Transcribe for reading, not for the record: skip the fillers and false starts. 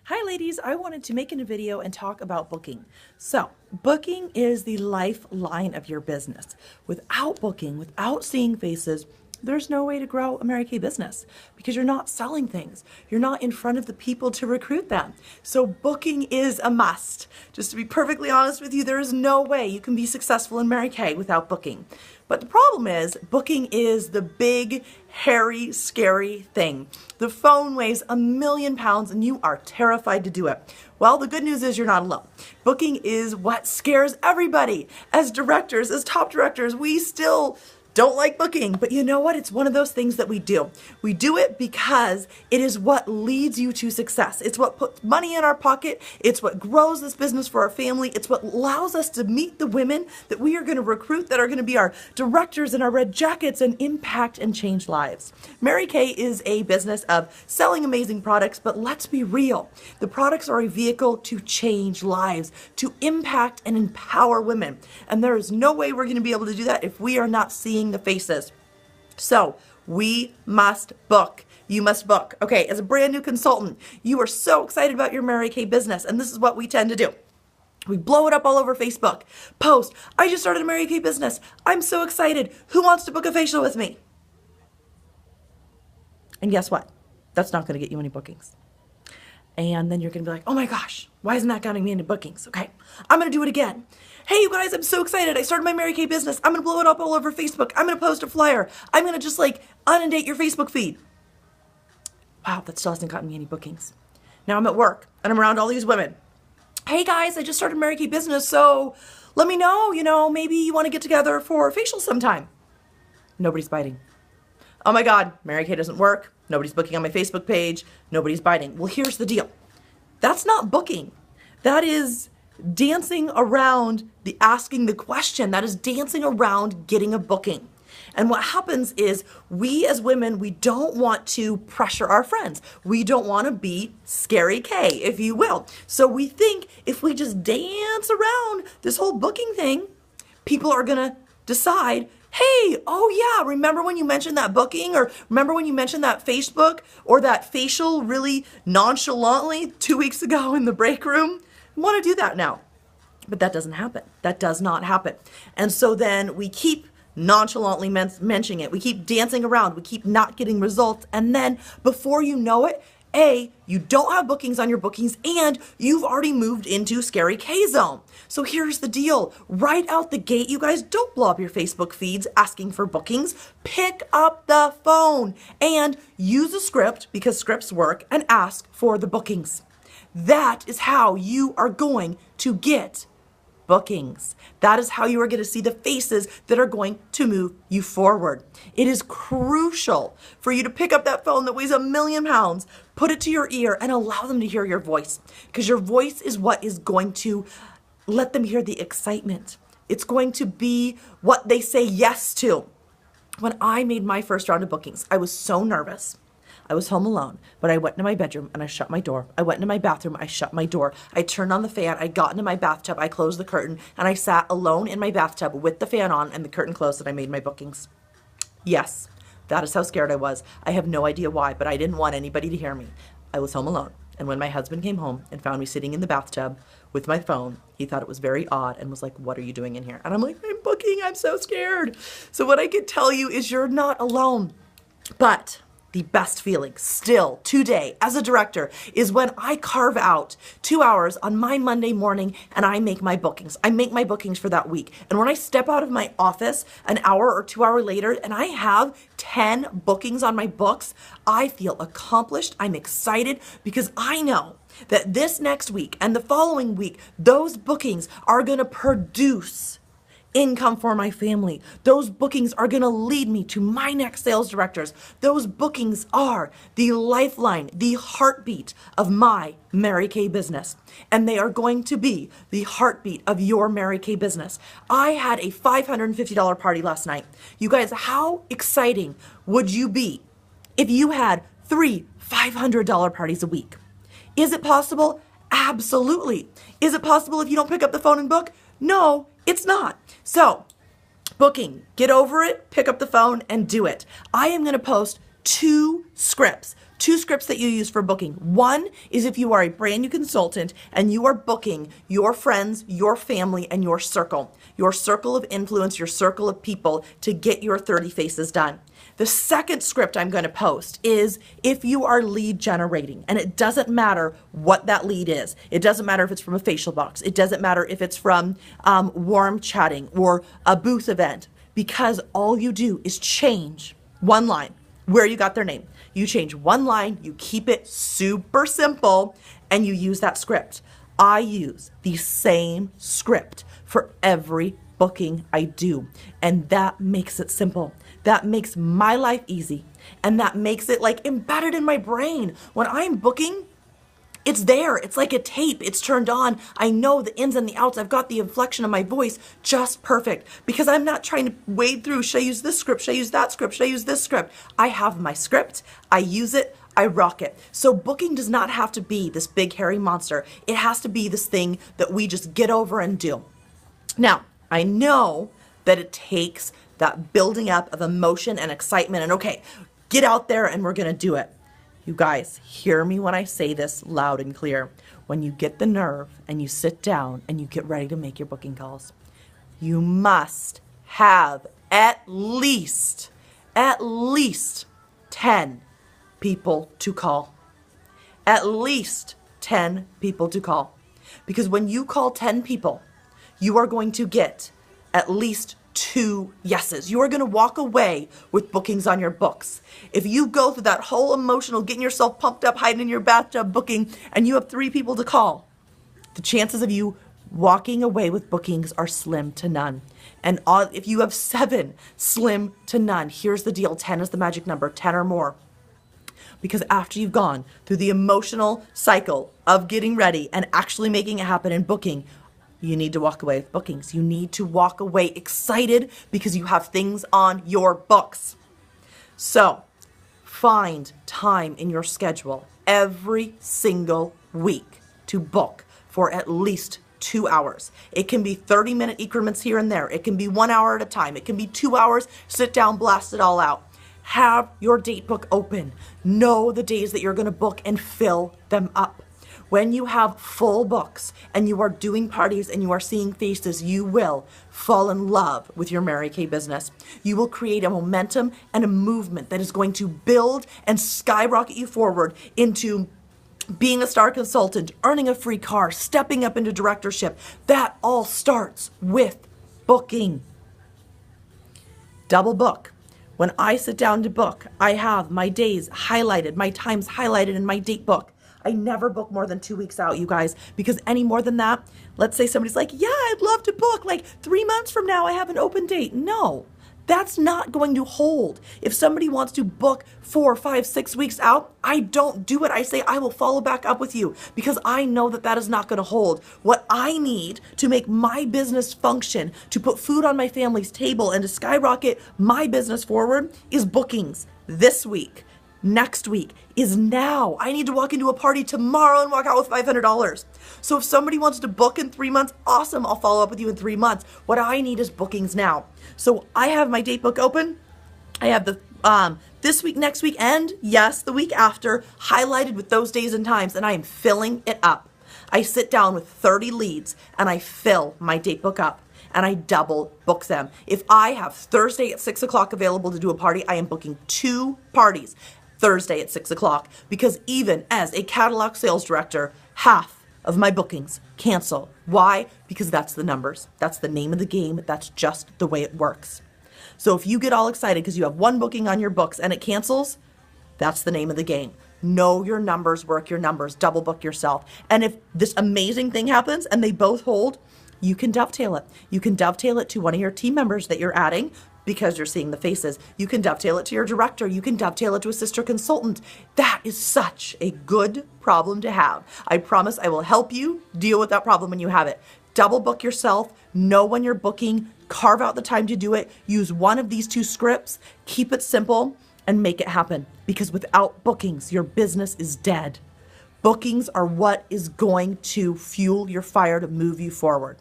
Hi ladies, I wanted to make a video and talk about booking. So, booking is the lifeline of your business. Without booking, without seeing faces, there's no way to grow a Mary Kay business because you're not selling things. You're not in front of the people to recruit them. So booking is a must. Just to be perfectly honest with you, there is no way you can be successful in Mary Kay without booking. But the problem is, booking is the big, hairy, scary thing. The phone weighs 1,000,000 pounds and you are terrified to do it. Well, the good news is you're not alone. Booking is what scares everybody. As directors, as top directors, we still don't like booking, but you know what? It's one of those things that we do. We do it because it is what leads you to success. It's what puts money in our pocket. It's what grows this business for our family. It's what allows us to meet the women that we are going to recruit that are going to be our directors and our red jackets and impact and change lives. Mary Kay is a business of selling amazing products, but let's be real. The products are a vehicle to change lives, to impact and empower women. And there is no way we're going to be able to do that if we are not seeing the faces. So we must book. You must book. Okay, as a brand new consultant, you are so excited about your Mary Kay business, and this is what we tend to do. We blow it up all over Facebook. Post, I just started a Mary Kay business. I'm so excited. Who wants to book a facial with me? And guess what? That's not going to get you any bookings. And then you're going to be like, oh my gosh, why isn't that getting me into bookings? Okay, I'm going to do it again. Hey, you guys, I'm so excited. I started my Mary Kay business. I'm going to blow it up all over Facebook. I'm going to post a flyer. I'm going to just inundate your Facebook feed. Wow, that still hasn't gotten me any bookings. Now I'm at work and I'm around all these women. Hey guys, I just started Mary Kay business, so let me know, maybe you want to get together for a facial sometime. Nobody's biting. Oh my God, Mary Kay doesn't work. Nobody's booking on my Facebook page. Nobody's biting. Well, here's the deal. That's not booking. That is dancing around the asking the question. That is dancing around getting a booking. And what happens is we as women, we don't want to pressure our friends. We don't want to be scary Kay, if you will. So we think if we just dance around this whole booking thing, people are going to decide, hey, oh yeah, remember when you mentioned that booking, or remember when you mentioned that Facebook or that facial really nonchalantly 2 weeks ago in the break room? I want to do that now. But that doesn't happen. That does not happen. And so then we keep nonchalantly mentioning it. We keep dancing around. We keep not getting results. And then before you know it, you don't have bookings on your bookings and you've already moved into scary K zone. So here's the deal. Right out the gate, you guys, don't blow up your Facebook feeds asking for bookings. Pick up the phone and use a script, because scripts work, and ask for the bookings. That is how you are going to get bookings. That is how you are going to see the faces that are going to move you forward. It is crucial for you to pick up that phone that weighs 1,000,000 pounds, put it to your ear, and allow them to hear your voice, because your voice is what is going to let them hear the excitement. It's going to be what they say yes to. When I made my first round of bookings, I was so nervous. I was home alone, but I went into my bedroom and I shut my door. I went into my bathroom, I shut my door. I turned on the fan, I got into my bathtub, I closed the curtain, and I sat alone in my bathtub with the fan on and the curtain closed, and I made my bookings. Yes, that is how scared I was. I have no idea why, but I didn't want anybody to hear me. I was home alone. And when my husband came home and found me sitting in the bathtub with my phone, he thought it was very odd and was like, what are you doing in here? And I'm like, I'm booking, I'm so scared. So what I can tell you is you're not alone. But the best feeling still today as a director is when I carve out 2 hours on my Monday morning and I make my bookings. I make my bookings for that week. And when I step out of my office an hour or 2 hours later and I have 10 bookings on my books, I feel accomplished. I'm excited because I know that this next week and the following week, those bookings are going to produce income for my family. Those bookings are going to lead me to my next sales directors. Those bookings are the lifeline, the heartbeat of my Mary Kay business. And they are going to be the heartbeat of your Mary Kay business. I had a $550 party last night. You guys, how exciting would you be if you had 3 $500 parties a week? Is it possible? Absolutely. Is it possible if you don't pick up the phone and book? No, it's not. So, booking, get over it, pick up the phone and do it. I am going to post 2 scripts, Two scripts that you use for booking. One is if you are a brand new consultant and you are booking your friends, your family, and your circle of influence, your circle of people to get your 30 faces done. The second script I'm going to post is if you are lead generating, and it doesn't matter what that lead is. It doesn't matter if it's from a facial box. It doesn't matter if it's from warm chatting or a booth event, because all you do is change one line where you got their name. You change one line, you keep it super simple, and you use that script. I use the same script for every booking I do, and that makes it simple. That makes my life easy, and that makes it like embedded in my brain. When I'm booking, it's there. It's like a tape. It's turned on. I know the ins and the outs. I've got the inflection of my voice just perfect because I'm not trying to wade through. Should I use this script? Should I use that script? Should I use this script? I have my script. I use it. I rock it. So booking does not have to be this big hairy monster. It has to be this thing that we just get over and do. Now, I know that it takes that building up of emotion and excitement and okay, get out there and we're going to do it. You guys, hear me when I say this loud and clear. When you get the nerve and you sit down and you get ready to make your booking calls, you must have at least 10 people to call. At least 10 people to call. Because when you call 10 people, you are going to get at least 2 yeses. You are going to walk away with bookings on your books. If you go through that whole emotional, getting yourself pumped up, hiding in your bathtub booking, and you have 3 people to call, the chances of you walking away with bookings are slim to none. And if you have 7, slim to none. Here's the deal. 10 is the magic number, 10 or more. Because after you've gone through the emotional cycle of getting ready and actually making it happen and booking, you need to walk away with bookings. You need to walk away excited because you have things on your books. So find time in your schedule every single week to book for at least 2 hours. It can be 30-minute increments here and there. It can be 1 hour at a time. It can be 2 hours. Sit down, blast it all out. Have your date book open. Know the days that you're going to book and fill them up. When you have full books and you are doing parties and you are seeing faces, you will fall in love with your Mary Kay business. You will create a momentum and a movement that is going to build and skyrocket you forward into being a star consultant, earning a free car, stepping up into directorship. That all starts with booking. Double book. When I sit down to book, I have my days highlighted, my times highlighted in my date book. I never book more than 2 weeks out, you guys, because any more than that, let's say somebody's like, yeah, I'd love to book, like 3 months from now, I have an open date. No, that's not going to hold. If somebody wants to book 4, 5, 6 weeks out, I don't do it. I say, I will follow back up with you because I know that that is not going to hold. What I need to make my business function, to put food on my family's table and to skyrocket my business forward is bookings this week. Next week is now. I need to walk into a party tomorrow and walk out with $500. So if somebody wants to book in 3 months, awesome. I'll follow up with you in 3 months. What I need is bookings now. So I have my date book open. I have the this week, next week, and yes, the week after highlighted with those days and times, and I am filling it up. I sit down with 30 leads and I fill my date book up. And I double book them. If I have Thursday at 6 o'clock available to do a party, I am booking 2 parties Thursday at 6 o'clock, because even as a catalog sales director, half of my bookings cancel. Why? Because that's the numbers. That's the name of the game. That's just the way it works. So if you get all excited because you have 1 booking on your books and it cancels, that's the name of the game. Know your numbers, work your numbers, double book yourself. And if this amazing thing happens and they both hold, you can dovetail it. You can dovetail it to one of your team members that you're adding because you're seeing the faces. You can dovetail it to your director. You can dovetail it to a sister consultant. That is such a good problem to have. I promise I will help you deal with that problem when you have it. Double book yourself. Know when you're booking. Carve out the time to do it. Use one of these 2 scripts. Keep it simple and make it happen. Because without bookings, your business is dead. Bookings are what is going to fuel your fire to move you forward.